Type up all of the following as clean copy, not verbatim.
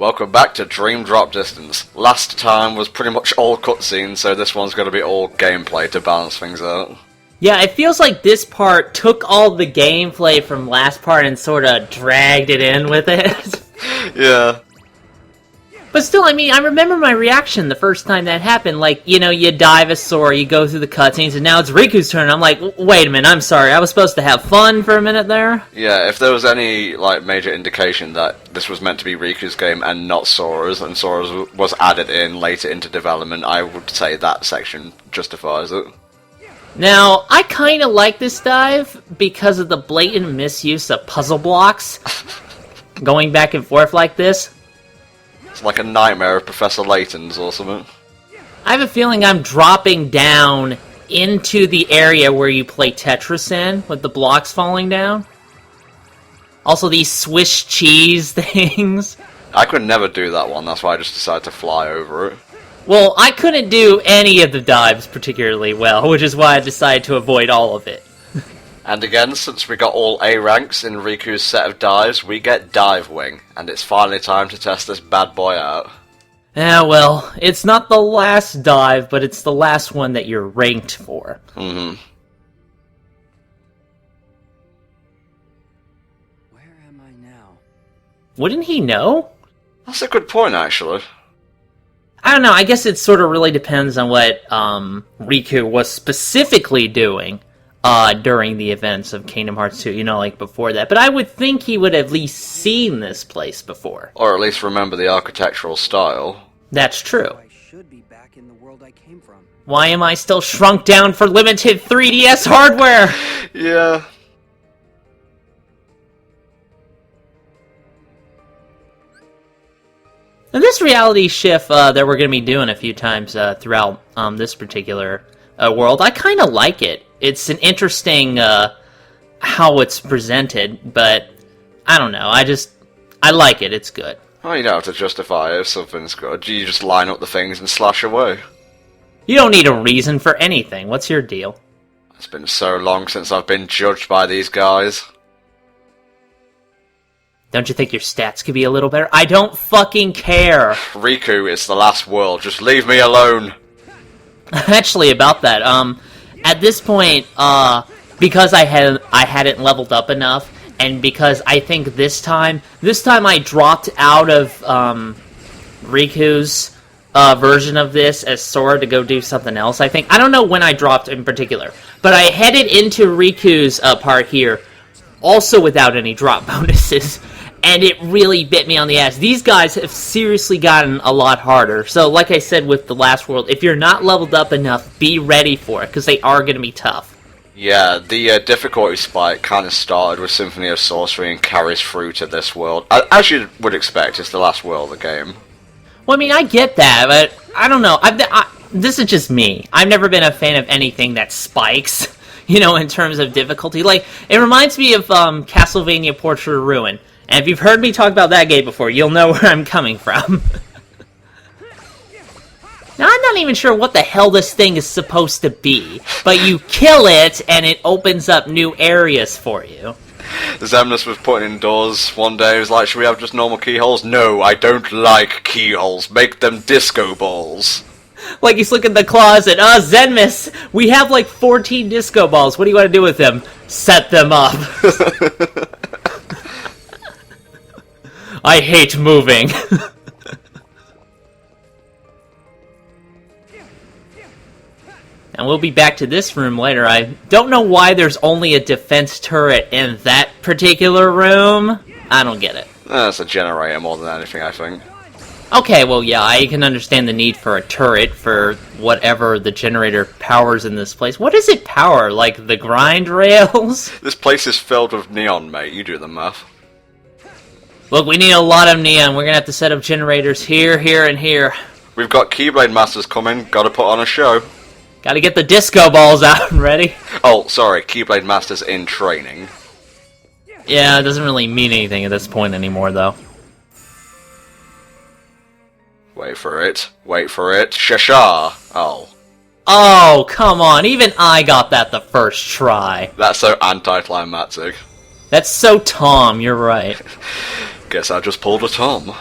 Welcome back to Dream Drop Distance. Last time was pretty much all cutscenes, so this one's going to be all gameplay to balance things out. Yeah, it feels like this part took all the gameplay from last part and sort of dragged it in with it. Yeah. But still, I mean, I remember my reaction the first time that happened. Like, you know, you dive as Sora, you go through the cutscenes, and now it's Riku's turn. I'm like, wait a minute, I'm sorry, I was supposed to have fun for a minute there? Yeah, if there was any, like, major indication that this was meant to be Riku's game and not Sora's, and Sora's was added in later into development, I would say that section justifies it. Now, I kind of like this dive because of the blatant misuse of puzzle blocks. Going back and forth like this. It's like a nightmare of Professor Layton's or something. I have a feeling I'm dropping down into the area where you play Tetris in, with the blocks falling down. Also, these Swiss cheese things. I could never do that one, that's why I just decided to fly over it. Well, I couldn't do any of the dives particularly well, which is why I decided to avoid all of it. And again, since we got all A ranks in Riku's set of dives, we get Dive Wing, and it's finally time to test this bad boy out. Yeah, well, it's not the last dive, but it's the last one that you're ranked for. Mm-hmm. Where am I now? Wouldn't he know? That's a good point, actually. I don't know, I guess it sort of really depends on what Riku was specifically doing during the events of Kingdom Hearts 2, you know, like before that. But I would think he would have at least seen this place before. Or at least remember the architectural style. That's true. I should be back in the world I came from. Why am I still shrunk down for limited 3DS hardware? Yeah. Now, this reality shift that we're going to be doing a few times throughout this particular world, I kind of like it. It's an interesting how it's presented, but I don't know. I like it. It's good. Well, you don't have to justify it if something's good. You just line up the things and slash away. You don't need a reason for anything. What's your deal? It's been so long since I've been judged by these guys. Don't you think your stats could be a little better? I don't fucking care. Riku, it's the last world. Just leave me alone. Actually, about that, at this point, because I hadn't leveled up enough, and because I think this time I dropped out of Riku's version of this as Sora to go do something else. I don't know when I dropped in particular, but I headed into Riku's part here, also without any drop bonuses. And it really bit me on the ass. These guys have seriously gotten a lot harder. So, like I said with the last world, if you're not leveled up enough, be ready for it, because they are going to be tough. Yeah, the difficulty spike kind of started with Symphony of Sorcery and carries through to this world. As you would expect, it's the last world of the game. Well, I mean, I get that, but I don't know. This is just me. I've never been a fan of anything that spikes, you know, in terms of difficulty. Like, it reminds me of Castlevania Portrait of Ruin. And if you've heard me talk about that game before, you'll know where I'm coming from. Now, I'm not even sure what the hell this thing is supposed to be, but you kill it, and it opens up new areas for you. Xemnas was putting in doors one day, he was like, should we have just normal keyholes? No, I don't like keyholes. Make them disco balls. Like he's looking in the closet. Zenmus, we have like 14 disco balls. What do you want to do with them? Set them up. I hate moving. And we'll be back to this room later. I don't know why there's only a defense turret in that particular room. I don't get it. That's a generator more than anything, I think. Okay, well, yeah, I can understand the need for a turret for whatever the generator powers in this place. What does it power? Like the grind rails? This place is filled with neon, mate. You do the math. Look, we need a lot of neon. We're gonna have to set up generators here, here, and here. We've got Keyblade Masters coming. Gotta put on a show. Gotta get the disco balls out and ready. Oh, sorry. Keyblade Masters in training. Yeah, it doesn't really mean anything at this point anymore, though. Wait for it. Wait for it. Shasha! Oh. Oh, come on. Even I got that the first try. That's so anticlimactic. That's so Tom, you're right. Guess I just pulled a Tom.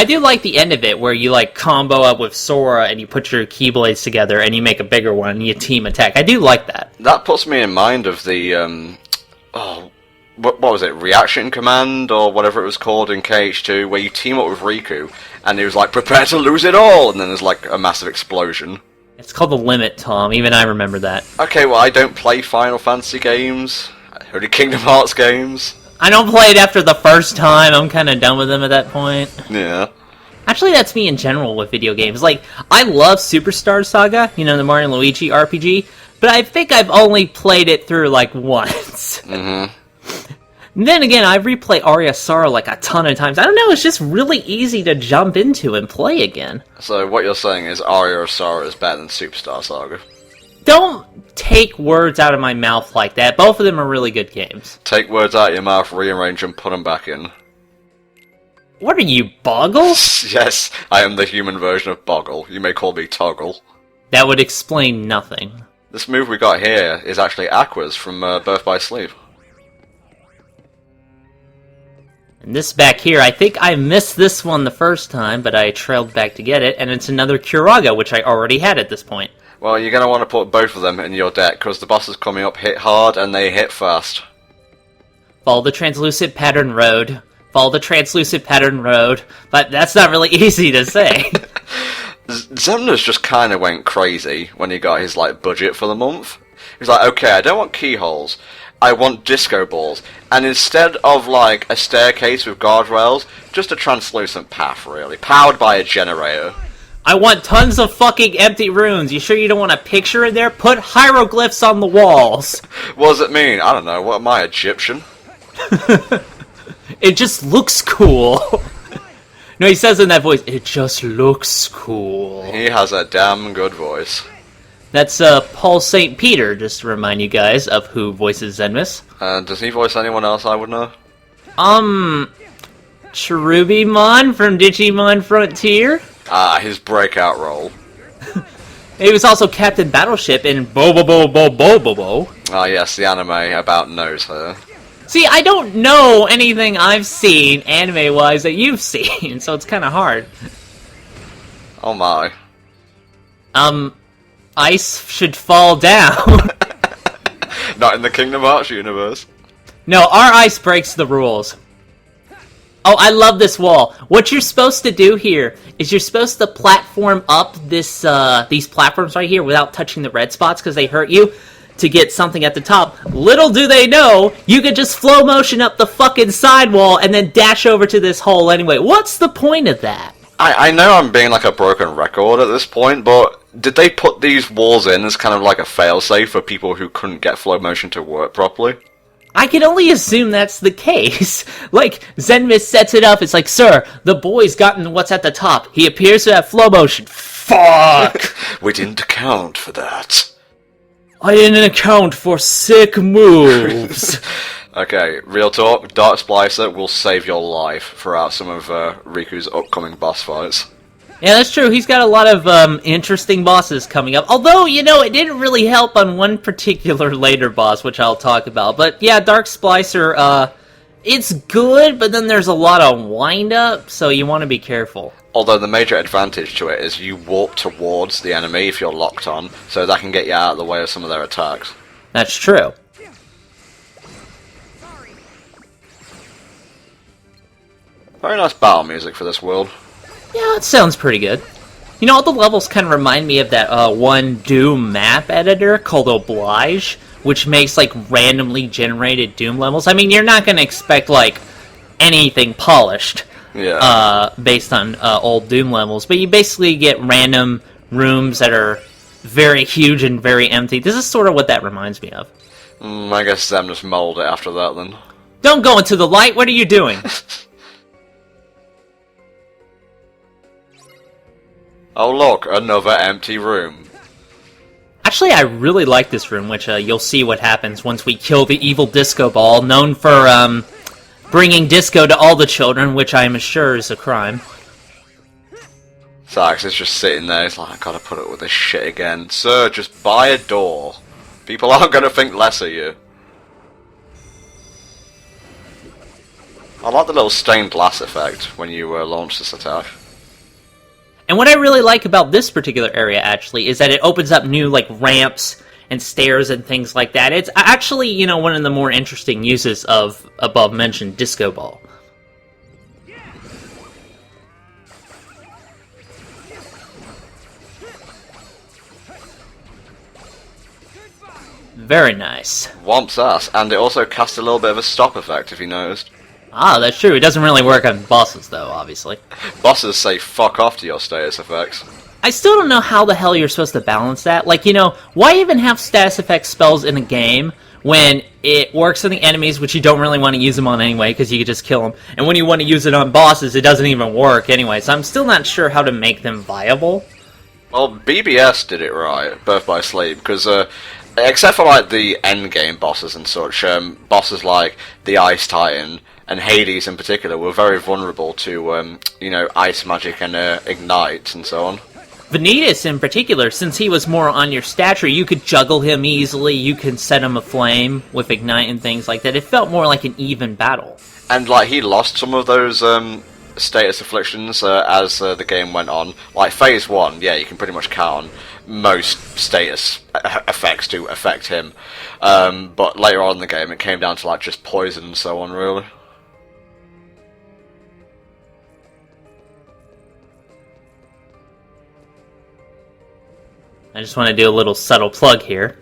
I do like the end of it, where you, like, combo up with Sora, and you put your Keyblades together, and you make a bigger one, and you team attack. I do like that. That puts me in mind of the, what was it, Reaction Command, or whatever it was called in KH2, where you team up with Riku, and he was like, prepare to lose it all, and then there's, like, a massive explosion. It's called The Limit, Tom. Even I remember that. Okay, well, I don't play Final Fantasy games, only Kingdom Hearts games. I don't play it after the first time. I'm kind of done with them at that point. Yeah. Actually, that's me in general with video games. Like, I love Superstar Saga, you know, the Mario and Luigi RPG, but I think I've only played it through, like, once. Mm-hmm. And then again, I replay Aria Sara like a ton of times. I don't know, it's just really easy to jump into and play again. So what you're saying is Aria Sara is better than Superstar Saga? Don't take words out of my mouth like that. Both of them are really good games. Take words out of your mouth, rearrange them, put them back in. What are you, Boggle? Yes, I am the human version of Boggle. You may call me Toggle. That would explain nothing. This move we got here is actually Aqua's from Birth by Sleep. And this back here, I think I missed this one the first time, but I trailed back to get it, and it's another Curaga, which I already had at this point. Well, you're going to want to put both of them in your deck, because the bosses coming up hit hard and they hit fast. Follow the translucent pattern road. Follow the translucent pattern road. But that's not really easy to say. Xemnas just kind of went crazy when he got his, like, budget for the month. He was like, okay, I don't want keyholes. I want disco balls. And instead of, like, a staircase with guardrails, just a translucent path, really. Powered by a generator. I want tons of fucking empty rooms. You sure you don't want a picture in there? Put hieroglyphs on the walls. What does it mean? I don't know. What am I, Egyptian? It just looks cool. No, he says in that voice, it just looks cool. He has a damn good voice. That's Paul St. Peter, just to remind you guys of who voices Zenmus. Does he voice anyone else I would know? Cherubimon from Digimon Frontier? Ah, his breakout role. He was also Captain Battleship in Bo-Bo-Bo-Bo-Bo-Bo-Bo. Ah, yes, the anime about knows her. See, I don't know anything I've seen anime-wise that you've seen, so it's kind of hard. Oh my. Ice should fall down. Not in the Kingdom Hearts universe. No, our ice breaks the rules. Oh, I love this wall. What you're supposed to do here is you're supposed to platform up this these platforms right here without touching the red spots because they hurt you to get something at the top. Little do they know, you could just flow motion up the fucking sidewall and then dash over to this hole anyway. What's the point of that? I know I'm being like a broken record at this point, but did they put these walls in as kind of like a failsafe for people who couldn't get flow motion to work properly? I can only assume that's the case. Like, Zenmist sets it up, it's like, sir, the boy's gotten what's at the top. He appears to have flow motion. Fuck! We didn't account for that. I didn't account for sick moves. Okay, real talk, Dark Splicer will save your life throughout some of Riku's upcoming boss fights. Yeah, that's true. He's got a lot of interesting bosses coming up. Although, you know, it didn't really help on one particular later boss, which I'll talk about. But yeah, Dark Splicer, it's good, but then there's a lot of wind-up, so you want to be careful. Although the major advantage to it is you walk towards the enemy if you're locked on, so that can get you out of the way of some of their attacks. That's true. Very nice battle music for this world. Yeah, it sounds pretty good. You know, all the levels kind of remind me of that one Doom map editor called Oblige, which makes, like, randomly generated Doom levels. I mean, you're not going to expect, like, anything polished based on old Doom levels, but you basically get random rooms that are very huge and very empty. This is sort of what that reminds me of. I guess them just mold it after that, then. Don't go into the light! What are you doing? Oh look, another empty room. Actually, I really like this room, which you'll see what happens once we kill the evil disco ball, known for bringing disco to all the children, which I'm sure is a crime. Sax is just sitting there, he's like, I gotta put up with this shit again. Sir, just buy a door. People aren't gonna think less of you. I like the little stained glass effect when you launch this attack. And what I really like about this particular area, actually, is that it opens up new, like, ramps and stairs and things like that. It's actually, you know, one of the more interesting uses of above-mentioned Disco Ball. Very nice. Whomp's ass, and it also casts a little bit of a stop effect, if you noticed. Ah, that's true. It doesn't really work on bosses, though, obviously. Bosses say fuck off to your status effects. I still don't know how the hell you're supposed to balance that. Like, you know, why even have status effect spells in a game when it works on the enemies, which you don't really want to use them on anyway, because you could just kill them, and when you want to use it on bosses, it doesn't even work anyway, so I'm still not sure how to make them viable. Well, BBS did it right, Birth by Sleep, because, except for, like, the endgame bosses and such, bosses like the Ice Titan, and Hades in particular, were very vulnerable to, you know, ice magic and ignite and so on. Vanitas in particular, since he was more on your stature, you could juggle him easily, you can set him aflame with ignite and things like that. It felt more like an even battle. And, like, he lost some of those status afflictions as the game went on. Like, Phase 1, yeah, you can pretty much count on most status effects to affect him. But later on in the game, it came down to, like, just poison and so on, really. I just want to do a little subtle plug here.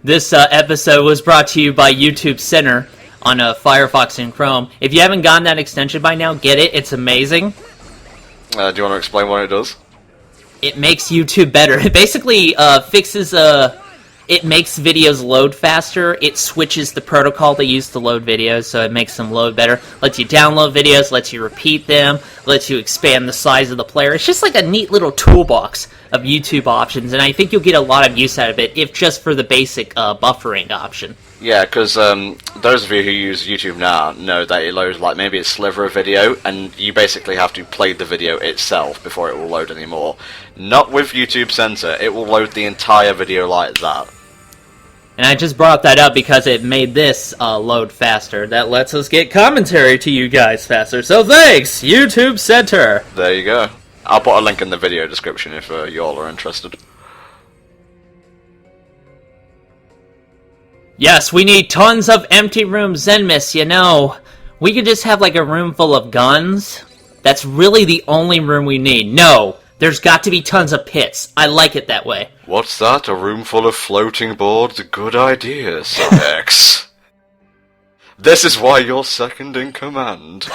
This episode was brought to you by YouTube Center on Firefox and Chrome. If you haven't gotten that extension by now, get it. It's amazing. Do you want to explain what it does? It makes YouTube better. It basically fixes... it makes videos load faster. It switches the protocol they use to load videos, so it makes them load better. Lets you download videos, lets you repeat them, lets you expand the size of the player. It's just like a neat little toolbox of YouTube options, and I think you'll get a lot of use out of it, if just for the basic buffering option. Yeah, because those of you who use YouTube now know that it loads like maybe a sliver of video, and you basically have to play the video itself before it will load anymore. Not with YouTube Center, it will load the entire video like that. And I just brought that up because it made this load faster. That lets us get commentary to you guys faster. So thanks, YouTube Center! There you go. I'll put a link in the video description if you all are interested. Yes, we need tons of empty rooms, Zenmis, you know. We could just have like a room full of guns. That's really the only room we need. No, there's got to be tons of pits. I like it that way. What's that? A room full of floating boards? Good idea, X. This is why you're second in command.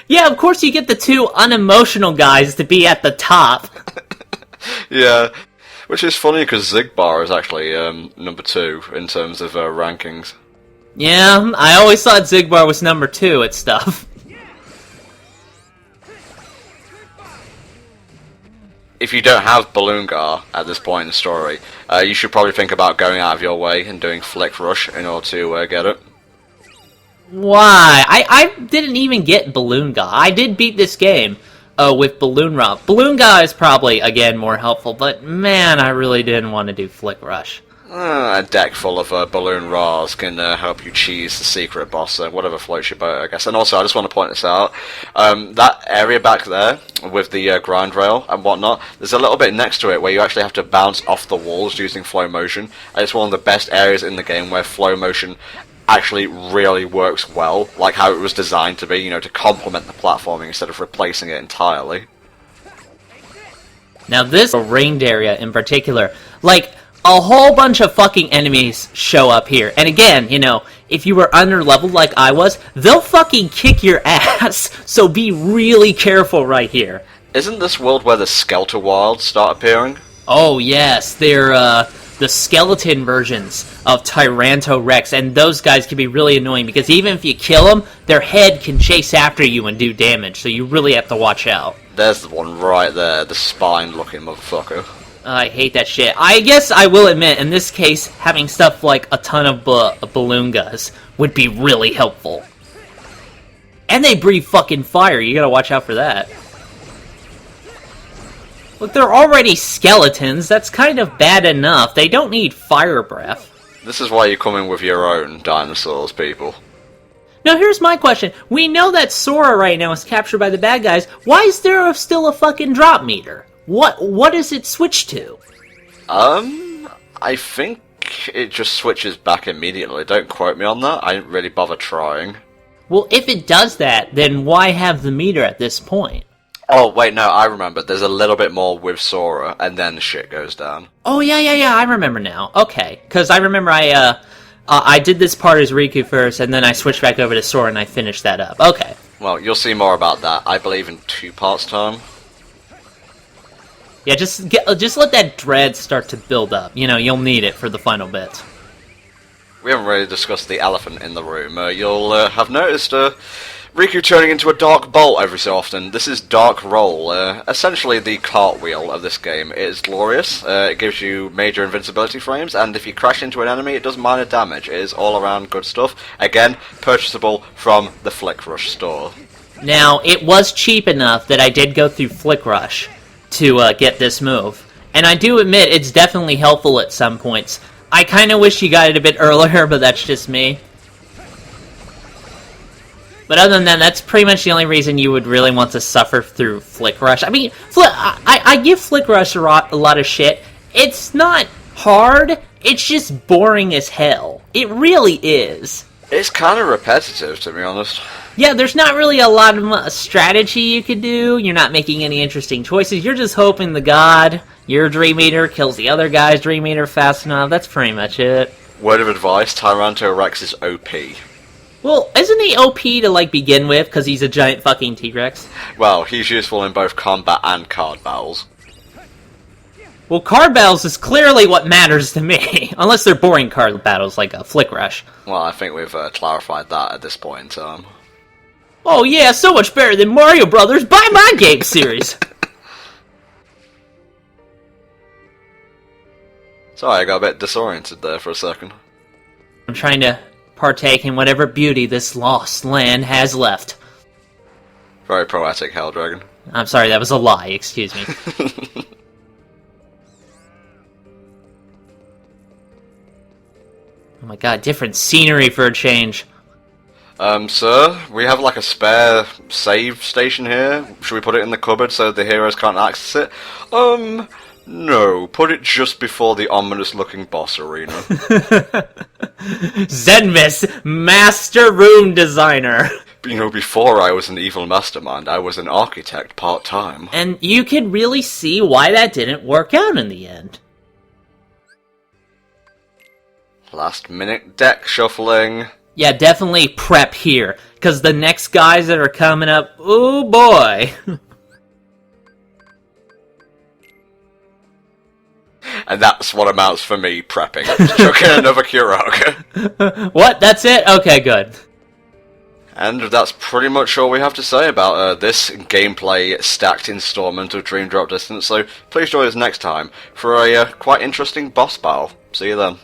Yeah, of course you get the two unemotional guys to be at the top. Yeah, which is funny because Xigbar is actually number 2 in terms of rankings. Yeah, I always thought Xigbar was number 2 at stuff. If you don't have Balloongar at this point in the story, you should probably think about going out of your way and doing Flick Rush in order to get it. Why? I didn't even get Balloongar. I did beat this game with Balloon Rock. Balloongar is probably, again, more helpful, but man, I really didn't want to do Flick Rush. A deck full of Balloon Raws can help you cheese the secret boss, whatever floats your boat, I guess. And also, I just want to point this out, that area back there, with the grind rail and whatnot, there's a little bit next to it where you actually have to bounce off the walls using Flowmotion, and it's one of the best areas in the game where Flowmotion actually really works well, like how it was designed to be, you know, to complement the platforming instead of replacing it entirely. Now this ringed area in particular, like, a whole bunch of fucking enemies show up here. And again, you know, if you were under-leveled like I was, they'll fucking kick your ass, so be really careful right here. Isn't this world where the Skelter Wilds start appearing? Oh yes, they're, the skeleton versions of Tyrantorex, and those guys can be really annoying, because even if you kill them, their head can chase after you and do damage, so you really have to watch out. There's the one right there, the spine-looking motherfucker. I hate that shit. I guess I will admit, in this case, having stuff like a ton of balloon guns would be really helpful. And they breathe fucking fire, you gotta watch out for that. Look, they're already skeletons, that's kind of bad enough. They don't need fire breath. This is why you come in with your own dinosaurs, people. Now here's my question. We know that Sora right now is captured by the bad guys. Why is there still a fucking drop meter? What does it switch to? I think it just switches back immediately. Don't quote me on that. I didn't really bother trying. Well, if it does that, then why have the meter at this point? Oh, wait, no, I remember. There's a little bit more with Sora, and then the shit goes down. Oh, yeah, I remember now. Okay, because I remember I did this part as Riku first, and then I switched back over to Sora, and I finished that up. Okay. Well, you'll see more about that, I believe, in 2 parts time. Yeah, just let that dread start to build up. You know, you'll need it for the final bits. We haven't really discussed the elephant in the room. You'll have noticed Riku turning into a dark bolt every so often. This is Dark Roll, essentially the cartwheel of this game. It is glorious, it gives you major invincibility frames, and if you crash into an enemy it does minor damage. It is all around good stuff. Again, purchasable from the Flick Rush store. Now, it was cheap enough that I did go through Flick Rush to get this move. And I do admit, it's definitely helpful at some points. I kind of wish you got it a bit earlier, but that's just me. But other than that, that's pretty much the only reason you would really want to suffer through Flick Rush. I mean, I give Flick Rush a lot of shit. It's not hard, it's just boring as hell. It really is. It's kind of repetitive, to be honest. Yeah, there's not really a lot of strategy you could do. You're not making any interesting choices. You're just hoping the god, your Dream Eater, kills the other guy's Dream Eater fast enough. That's pretty much it. Word of advice, Tyrannosaurus is OP. Well, isn't he OP to, like, begin with, because he's a giant fucking T-Rex? Well, he's useful in both combat and card battles. Well, card battles is clearly what matters to me. Unless they're boring card battles, like a Flick Rush. Well, I think we've clarified that at this point in time. Oh yeah, so much better than Mario Brothers. Buy my game series! Sorry, I got a bit disoriented there for a second. I'm trying to partake in whatever beauty this lost land has left. Very poetic, Helldragon. I'm sorry, that was a lie, excuse me. Oh my god, different scenery for a change. Sir, we have like a spare save station here. Should we put it in the cupboard so the heroes can't access it? No. Put it just before the ominous-looking boss arena. Zenmis, Master Room Designer. You know, before I was an evil mastermind, I was an architect part-time. And you can really see why that didn't work out in the end. Last-minute deck shuffling. Yeah, definitely prep here, because the next guys that are coming up, oh boy. And that's what amounts for me prepping. Chuck in another Kurok. What? That's it? Okay, good. And that's pretty much all we have to say about this gameplay stacked installment of Dream Drop Distance, so please join us next time for a quite interesting boss battle. See you then.